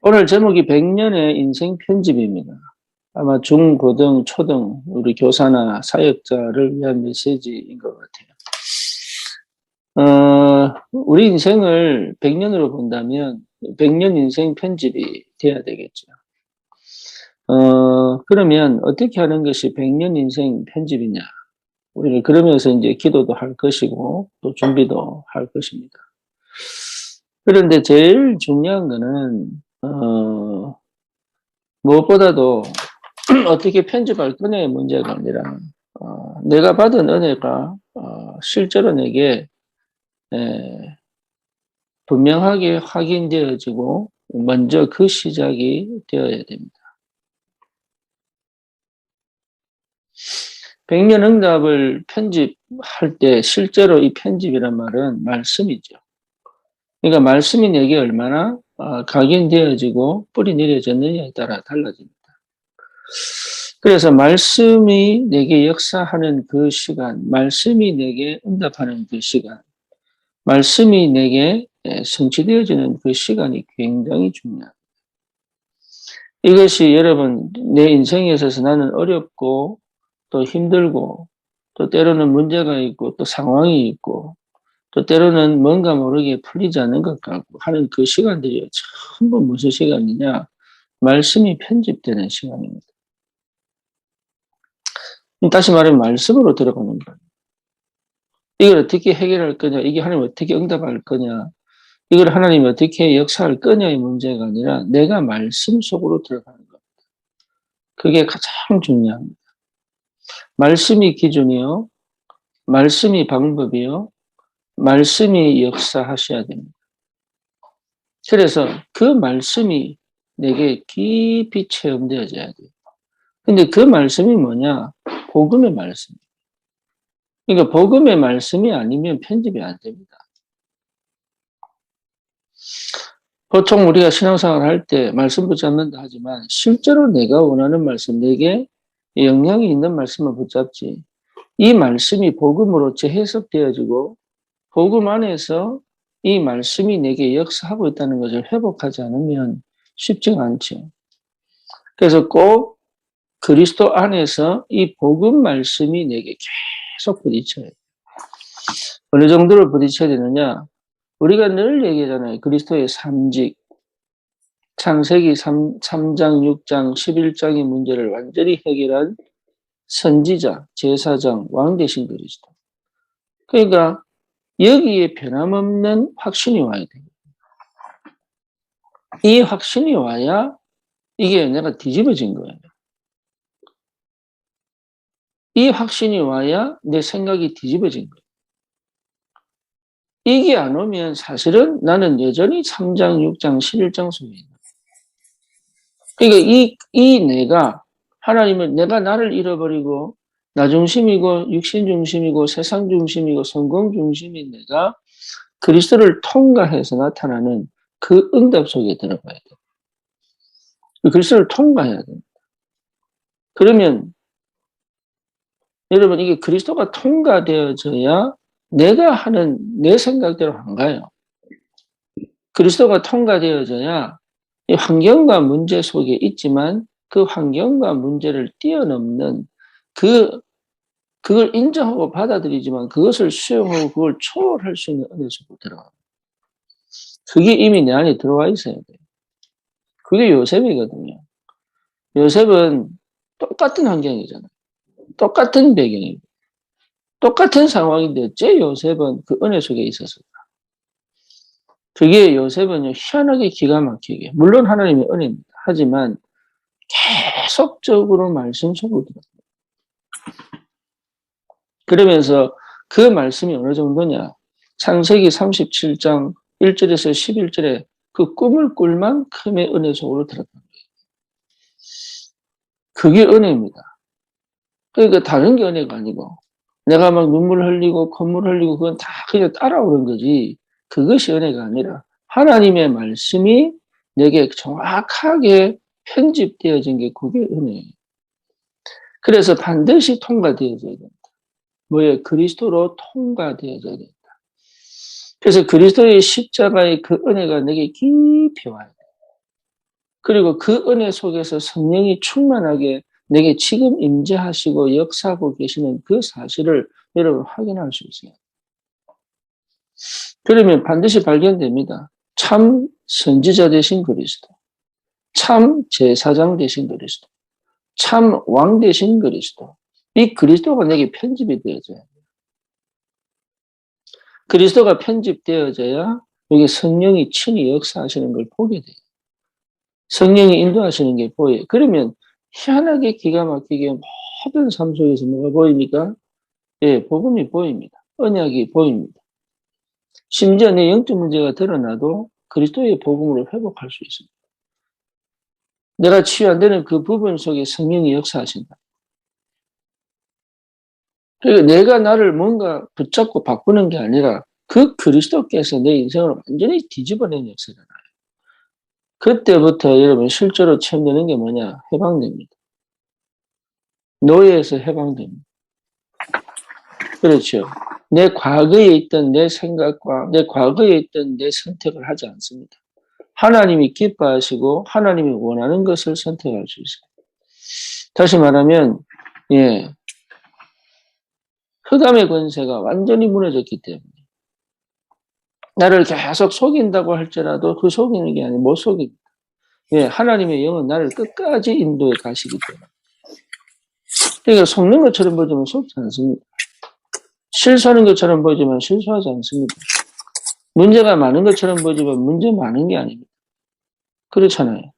오늘 제목이 100년의 인생 편집입니다. 아마 중, 고등, 초등, 우리 교사나 사역자를 위한 메시지인 것 같아요. 우리 인생을 100년으로 본다면 100년 인생 편집이 돼야 되겠죠. 그러면 어떻게 하는 것이 100년 인생 편집이냐? 우리는 그러면서 이제 기도도 할 것이고 또 준비도 할 것입니다. 그런데 제일 중요한 거는, 무엇보다도 어떻게 편집할 거냐의 문제가 아니라 내가 받은 은혜가 실제로 내게 분명하게 확인되어지고 먼저 그 시작이 되어야 됩니다. 백년응답을 편집할 때 실제로 이 편집이란 말은 말씀이죠. 그러니까 말씀이 내게 얼마나 각인되어지고 뿌리 내려졌느냐에 따라 달라집니다. 그래서 말씀이 내게 역사하는 그 시간, 말씀이 내게 응답하는 그 시간, 말씀이 내게 성취되어지는 그 시간이 굉장히 중요합니다. 이것이 여러분, 내 인생에 있어서 나는 어렵고 또 힘들고 또 때로는 문제가 있고 또 상황이 있고 또 때로는 뭔가 모르게 풀리지 않는 것 같고 하는 그 시간들이 전부 무슨 시간이냐? 말씀이 편집되는 시간입니다. 다시 말하면 말씀으로 들어가는 거예요. 이걸 어떻게 해결할 거냐, 이게 하나님 어떻게 응답할 거냐, 이걸 하나님 어떻게 역사할 거냐의 문제가 아니라 내가 말씀 속으로 들어가는 겁니다. 그게 가장 중요합니다. 말씀이 기준이요, 말씀이 방법이요, 말씀이 역사하셔야 됩니다. 그래서 그 말씀이 내게 깊이 체험되어져야 돼요. 근데 그 말씀이 뭐냐? 복음의 말씀. 그러니까 복음의 말씀이 아니면 편집이 안 됩니다. 보통 우리가 신앙생활을 할 때 말씀 붙잡는다 하지만 실제로 내가 원하는 말씀, 내게 영향이 있는 말씀을 붙잡지. 이 말씀이 복음으로 재해석되어지고 복음 안에서 이 말씀이 내게 역사하고 있다는 것을 회복하지 않으면 쉽지가 않죠. 그래서 꼭 그리스도 안에서 이 복음 말씀이 내게 계속 부딪혀야 돼요. 어느 정도로 부딪혀야 되느냐? 우리가 늘 얘기하잖아요. 그리스도의 삼직, 창세기 3장, 6장, 11장의 문제를 완전히 해결한 선지자, 제사장, 왕 되신 그리스도. 그러니까 여기에 변함없는 확신이 와야 돼요. 이 확신이 와야 이게 내가 뒤집어진 거예요. 이 확신이 와야 내 생각이 뒤집어진 거예요. 이게 안 오면 사실은 나는 여전히 3장, 6장, 11장 속에 있는 거예요. 그러니까 이 내가, 하나님은 내가 나를 잃어버리고 나 중심이고 육신 중심이고 세상 중심이고 성공 중심인 내가 그리스도를 통과해서 나타나는 그 응답 속에 들어가야 돼요. 그리스도를 통과해야 됩니다. 그러면 여러분 이게 그리스도가 통과되어져야 내가 하는 내 생각대로 안 가요. 그리스도가 통과되어져야 이 환경과 문제 속에 있지만 그 환경과 문제를 뛰어넘는 그걸 인정하고 받아들이지만 그것을 수용하고 그걸 초월할 수 있는 은혜 속으로 들어갑니다. 그게 이미 내 안에 들어와 있어야 돼요. 그게 요셉이거든요. 요셉은 똑같은 환경이잖아요. 똑같은 배경이고 똑같은 상황인데 어째 요셉은 그 은혜 속에 있었을까? 그게 요셉은 희한하게 기가 막히게 물론 하나님의 은혜입니다. 하지만 계속적으로 말씀 속으로 들어갑니다. 그러면서 그 말씀이 어느 정도냐? 창세기 37장 1절에서 11절에 그 꿈을 꿀 만큼의 은혜 속으로 들어간 거예요. 그게 은혜입니다. 그러니까 다른 게 은혜가 아니고 내가 막 눈물 흘리고 콧물 흘리고 그건 다 그냥 따라오는 거지 그것이 은혜가 아니라 하나님의 말씀이 내게 정확하게 편집되어진 게 그게 은혜예요. 그래서 반드시 통과되어져야 된다. 뭐예요? 그리스도로 통과되어져야 된다. 그래서 그리스도의 십자가의 그 은혜가 내게 깊이 와야 돼요. 그리고 그 은혜 속에서 성령이 충만하게 내게 지금 임재하시고 역사하고 계시는 그 사실을 여러분 확인할 수 있어요. 그러면 반드시 발견됩니다. 참 선지자 되신 그리스도, 참 제사장 되신 그리스도, 참 왕 되신 그리스도. 이 그리스도가 내게 편집이 되어져야 돼요. 그리스도가 편집되어져야 여기 성령이 친히 역사하시는 걸 보게 돼요. 성령이 인도하시는 게 보여요. 그러면 희한하게 기가 막히게 모든 삶 속에서 뭐가 보입니까? 예, 복음이 보입니다. 언약이 보입니다. 심지어 내 영적 문제가 드러나도 그리스도의 복음으로 회복할 수 있습니다. 내가 치유 안 되는 그 부분 속에 성령이 역사하신다. 그러니까 내가 나를 뭔가 붙잡고 바꾸는 게 아니라 그 그리스도께서 내 인생을 완전히 뒤집어낸 역사잖아요. 그때부터 여러분 실제로 체험되는 게 뭐냐? 해방됩니다. 노예에서 해방됩니다. 그렇죠. 내 과거에 있던 내 생각과 내 과거에 있던 내 선택을 하지 않습니다. 하나님이 기뻐하시고 하나님이 원하는 것을 선택할 수 있어요. 다시 말하면 예, 흑암의 권세가 완전히 무너졌기 때문에 나를 계속 속인다고 할지라도 그 속이는 게 아니고 못 속입니다. 예, 하나님의 영은 나를 끝까지 인도해 가시기 때문에. 그러니까 속는 것처럼 보이지만 속지 않습니다. 실수하는 것처럼 보이지만 실수하지 않습니다. 문제가 많은 것처럼 보이지만 문제 많은 게 아닙니다. 그렇잖아요.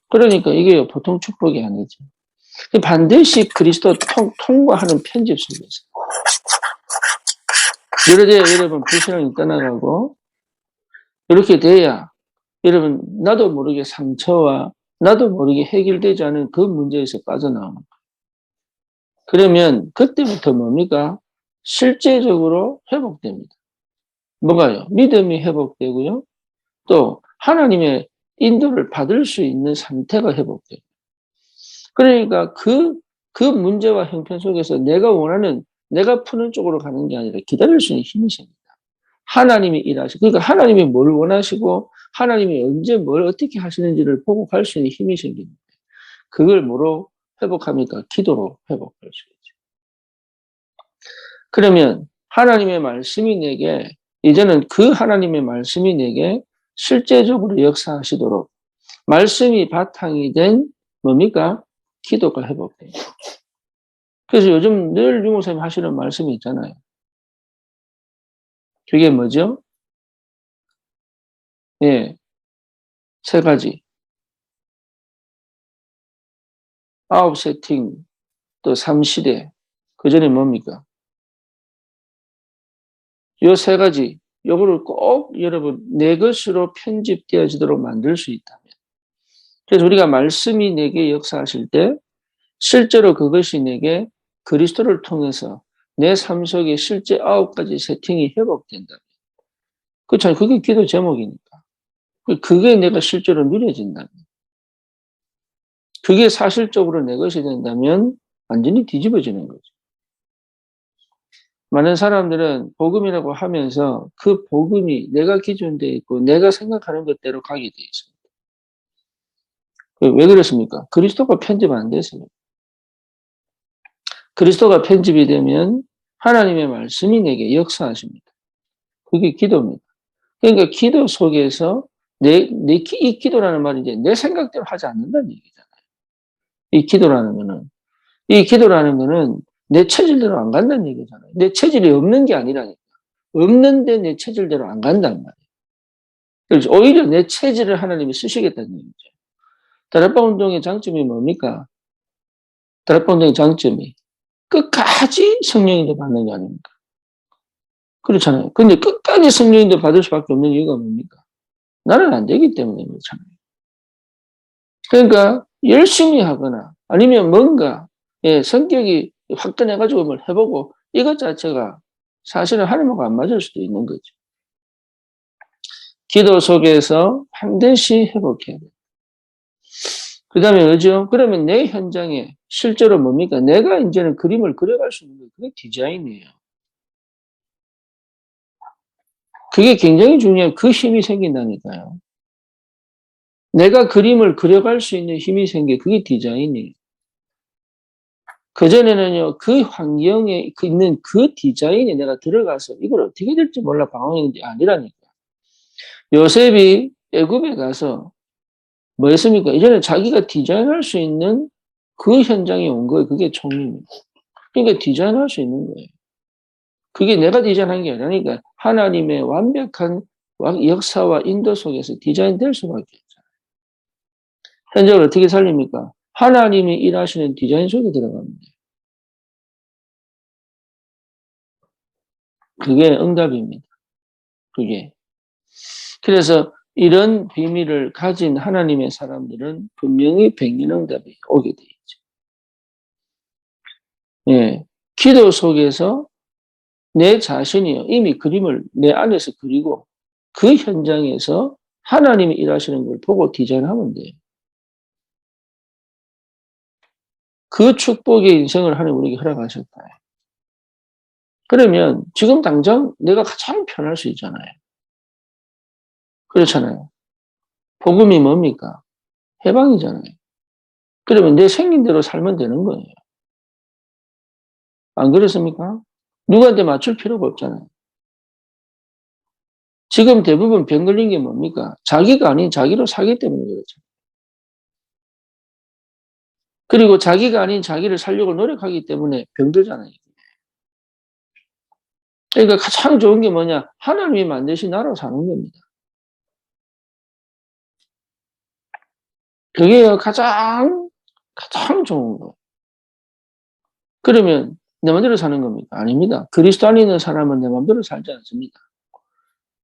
그러니까 이게 보통 축복이 아니죠. 반드시 그리스도 통과하는 편집 속에서. 이러되 여러분 불신앙이 떠나가고 이렇게 돼야 여러분 나도 모르게 상처와 나도 모르게 해결되지 않은 그 문제에서 빠져나오는 거예요. 그러면 그때부터 뭡니까? 실제적으로 회복됩니다. 뭐가요? 믿음이 회복되고요. 또 하나님의 인도를 받을 수 있는 상태가 회복돼요. 그러니까 그 문제와 형편 속에서 내가 원하는, 내가 푸는 쪽으로 가는 게 아니라 기다릴 수 있는 힘이 생깁니다. 하나님이 일하시고, 그러니까 하나님이 뭘 원하시고, 하나님이 언제 뭘 어떻게 하시는지를 보고 갈 수 있는 힘이 생깁니다. 그걸 뭐로 회복합니까? 기도로 회복할 수 있죠. 그러면 하나님의 말씀이 내게, 이제는 그 하나님의 말씀이 내게 실제적으로 역사하시도록 말씀이 바탕이 된 뭡니까? 기도가 회복돼요. 그래서 요즘 늘 유목사님 하시는 말씀이 있잖아요. 그게 뭐죠? 예, 세 가지. 아홉 세팅, 또 3시대. 그 전에 뭡니까? 요 세 가지. 요거를 꼭 여러분 내 것으로 편집되어지도록 만들 수 있다면. 그래서 우리가 말씀이 내게 역사하실 때 실제로 그것이 내게 그리스도를 통해서 내 삶 속에 실제 9가지 세팅이 회복된다. 그렇잖아요. 그게 기도 제목이니까. 그게 내가 실제로 누려진다면. 그게 사실적으로 내 것이 된다면 완전히 뒤집어지는 거죠. 많은 사람들은 복음이라고 하면서 그 복음이 내가 기준되어 있고 내가 생각하는 것대로 가게 되어 있습니다. 왜 그렇습니까? 그리스도가 편집 안 됐습니다. 그리스도가 편집이 되면 하나님의 말씀이 내게 역사하십니다. 그게 기도입니다. 그러니까 기도 속에서 이 기도라는 말이 이제 내 생각대로 하지 않는다는 얘기잖아요. 이 기도라는 거는 내 체질대로 안 간다는 얘기잖아요. 내 체질이 없는 게 아니라니까. 없는데 내 체질대로 안 간단 말이에요. 그래서 오히려 내 체질을 하나님이 쓰시겠다는 얘기죠. 다락방 운동의 장점이 뭡니까? 다락방 운동의 장점이 끝까지 성령인도 받는 거 아닙니까? 그렇잖아요. 근데 끝까지 성령인도 받을 수밖에 없는 이유가 뭡니까? 나는 안 되기 때문에 그렇잖아요. 그러니까 열심히 하거나 아니면 뭔가 성격이 확전해가지고 뭘 해보고 이것 자체가 사실은 하나님하고 안 맞을 수도 있는 거죠. 기도 속에서 반드시 회복해야 돼요. 그 다음에 뭐죠? 그러면 내 현장에 실제로 뭡니까? 내가 이제는 그림을 그려갈 수 있는 게 그게 디자인이에요. 그게 굉장히 중요해요. 그 힘이 생긴다니까요. 내가 그림을 그려갈 수 있는 힘이 생겨. 그게 디자인이에요. 그전에는요, 그 환경에 있는 그 디자인에 내가 들어가서 이걸 어떻게 될지 몰라 방황했는데 아니라니까. 요셉이 애굽에 가서 뭐 했습니까? 이전에 자기가 디자인할 수 있는 그 현장에 온 거예요. 그게 총리입니다. 그러니까 디자인할 수 있는 거예요. 그게 내가 디자인한 게 아니라니까 하나님의 완벽한 역사와 인도 속에서 디자인될 수밖에 없잖아요. 현장을 어떻게 살립니까? 하나님이 일하시는 디자인 속에 들어갑니다. 그게 응답입니다. 그게. 그래서 이런 비밀을 가진 하나님의 사람들은 분명히 백년응답이 오게 돼 있죠. 예. 기도 속에서 내 자신이요. 이미 그림을 내 안에서 그리고 그 현장에서 하나님이 일하시는 걸 보고 디자인하면 돼요. 그 축복의 인생을 하나님 우리에게 허락하셨다. 그러면 지금 당장 내가 가장 편할 수 있잖아요. 그렇잖아요. 복음이 뭡니까? 해방이잖아요. 그러면 내 생긴 대로 살면 되는 거예요. 안 그렇습니까? 누구한테 맞출 필요가 없잖아요. 지금 대부분 병 걸린 게 뭡니까? 자기가 아닌 자기로 살기 때문에 그렇죠. 그리고 자기가 아닌 자기를 살려고 노력하기 때문에 병들잖아요. 그러니까 가장 좋은 게 뭐냐? 하나님이 만드신 나라로 사는 겁니다. 그게 가장 좋은 거. 그러면 내 마음대로 사는 겁니까? 아닙니다. 그리스도 안에 있는 사람은 내 마음대로 살지 않습니다.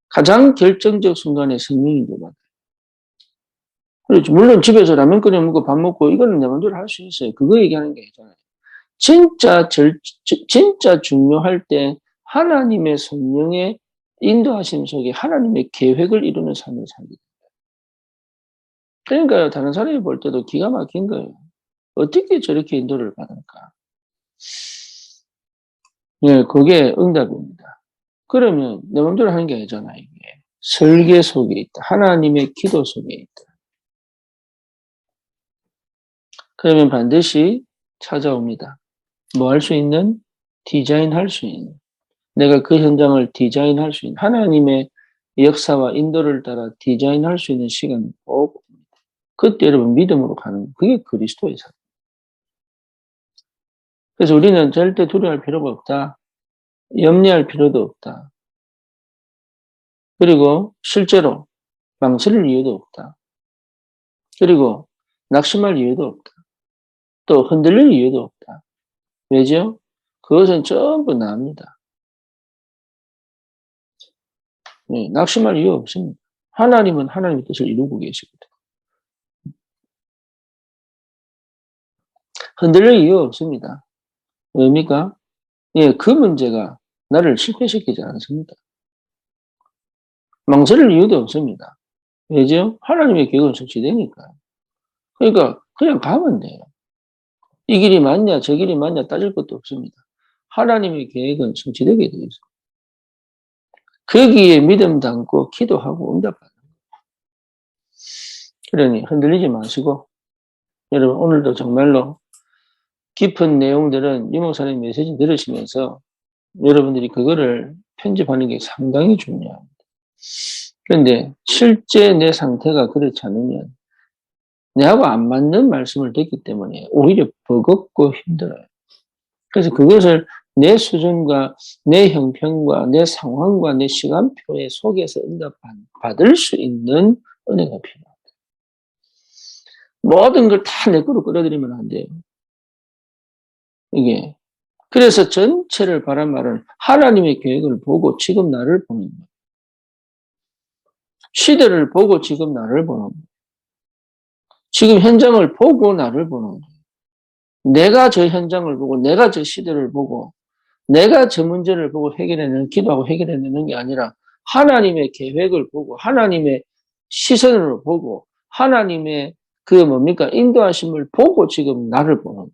가장 결정적 순간에 생명이 들어가요. 그렇죠. 물론 집에서 라면 끓여 먹고 밥 먹고 이거는 내 마음대로 할 수 있어요. 그거 얘기하는 게 아니잖아요. 진짜 중요할 때 하나님의 성령의 인도하심 속에 하나님의 계획을 이루는 삶을 살게 돼요. 그러니까요, 다른 사람이 볼 때도 기가 막힌 거예요. 어떻게 저렇게 인도를 받을까? 예, 그게 응답입니다. 그러면 내 마음대로 하는 게 아니잖아요, 이게. 설계 속에 있다. 하나님의 기도 속에 있다. 그러면 반드시 찾아옵니다. 뭐 할 수 있는? 디자인할 수 있는. 내가 그 현장을 디자인할 수 있는. 하나님의 역사와 인도를 따라 디자인할 수 있는 시간이 꼭 옵니다. 그때 여러분 믿음으로 가는 그게 그리스도의 삶. 그래서 우리는 절대 두려워할 필요가 없다. 염려할 필요도 없다. 그리고 실제로 망설일 이유도 없다. 그리고 낙심할 이유도 없다. 또 흔들릴 이유도 없다. 왜죠? 그것은 전부 나입니다. 네, 낙심할 이유 없습니다. 하나님은 하나님의 뜻을 이루고 계시거든요. 흔들릴 이유 없습니다. 왜입니까? 예, 그 문제가 나를 실패시키지 않습니다. 망설일 이유도 없습니다. 왜죠? 하나님의 계획은 성취되니까. 그러니까 그냥 가면 돼요. 이 길이 맞냐 저 길이 맞냐 따질 것도 없습니다. 하나님의 계획은 성취되게 되어 있습니다. 거기에 믿음 담고 기도하고 응답받는 거예요. 그러니 흔들리지 마시고 여러분 오늘도 정말로 깊은 내용들은 유목사님 메시지 들으시면서 여러분들이 그거를 편집하는 게 상당히 중요합니다. 그런데 실제 내 상태가 그렇지 않으면 내하고 안 맞는 말씀을 듣기 때문에 오히려 버겁고 힘들어요. 그래서 그것을 내 수준과 내 형편과 내 상황과 내 시간표에 속에서 응답받을 수 있는 은혜가 필요합니다. 모든 걸 다 내 거로 끌어들이면 안 돼요. 이게. 그래서 전체를 바란 말은 하나님의 계획을 보고 지금 나를 보는 거예요. 시대를 보고 지금 나를 보는 거예요. 지금 현장을 보고 나를 보는 거예요. 내가 저 현장을 보고 내가 저 시대를 보고 내가 저 문제를 보고 기도하고 해결해내는 게 아니라 하나님의 계획을 보고 하나님의 시선으로 보고 하나님의 그 뭡니까? 인도하심을 보고 지금 나를 보는 거예요.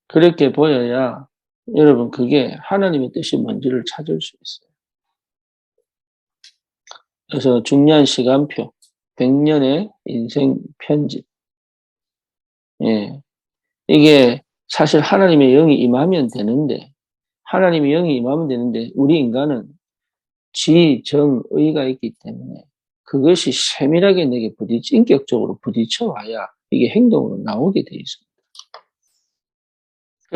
그렇게 보여야 여러분 그게 하나님의 뜻이 뭔지를 찾을 수 있어요. 그래서 중요한 시간표. 100년의 인생 편집. 예. 이게 사실 하나님의 영이 임하면 되는데, 하나님의 영이 임하면 되는데, 우리 인간은 지, 정, 의가 있기 때문에 그것이 세밀하게 내게 인격적으로 부딪혀 와야 이게 행동으로 나오게 돼 있습니다.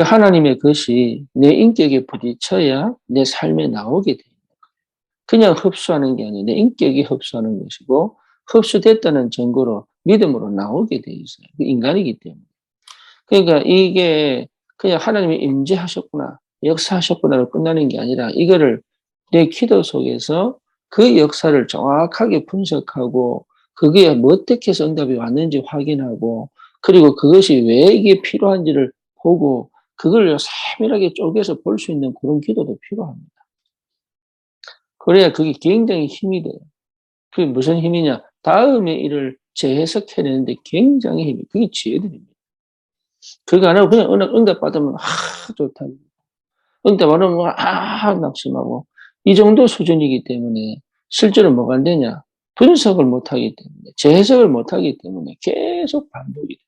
하나님의 것이 내 인격에 부딪혀야 내 삶에 나오게 돼요. 그냥 흡수하는 게 아니라 내 인격이 흡수하는 것이고, 흡수됐다는 증거로 믿음으로 나오게 돼 있어요. 인간이기 때문에. 그러니까 이게 그냥 하나님이 임재하셨구나, 역사하셨구나로 끝나는 게 아니라 이거를 내 기도 속에서 그 역사를 정확하게 분석하고 그게 뭐 어떻게 해서 응답이 왔는지 확인하고 그리고 그것이 왜 이게 필요한지를 보고 그걸 세밀하게 쪼개서 볼 수 있는 그런 기도도 필요합니다. 그래야 그게 굉장히 힘이 돼요. 그게 무슨 힘이냐? 다음의 일을 재해석해내는데 굉장히 힘이, 그게 지혜들입니다. 그거 안 하고 그냥 응답 받으면, 좋다. 응답 안 하면, 낙심하고. 이 정도 수준이기 때문에 실제로 뭐가 안 되냐? 분석을 못 하기 때문에, 재해석을 못 하기 때문에 계속 반복이 돼요.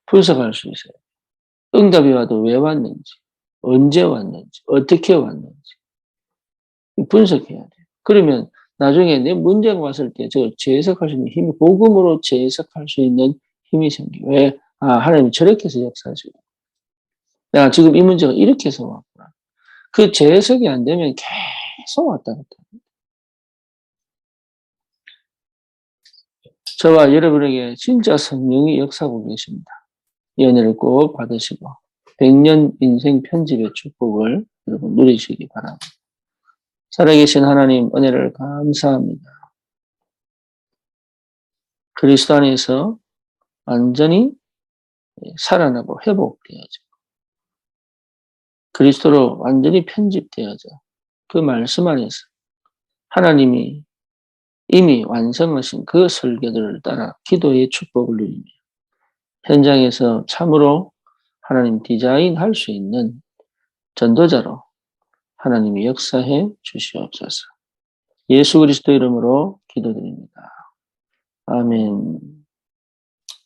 분석할 수 있어요. 응답이 와도 왜 왔는지, 언제 왔는지, 어떻게 왔는지. 분석해야 돼요. 그러면 나중에 내 문제가 왔을 때 저 재해석할 수 있는 힘이, 복음으로 재해석할 수 있는 힘이 생겨요. 왜? 하나님이 저렇게 해서 역사하시고. 내가 지금 이 문제가 이렇게 해서 왔구나. 그 재해석이 안 되면 계속 왔다 갔다. 저와 여러분에게 진짜 성령이 역사하고 계십니다. 이 은혜를 꼭 받으시고 100년 인생 편집의 축복을 여러분 누리시기 바랍니다. 살아계신 하나님 은혜를 감사합니다. 그리스도 안에서 완전히 살아나고 회복되어져. 그리스도로 완전히 편집되어져. 그 말씀 안에서 하나님이 이미 완성하신 그 설계들을 따라 기도의 축복을 누리며 현장에서 참으로 하나님 디자인할 수 있는 전도자로 하나님이 역사해 주시옵소서. 예수 그리스도 이름으로 기도드립니다. 아멘.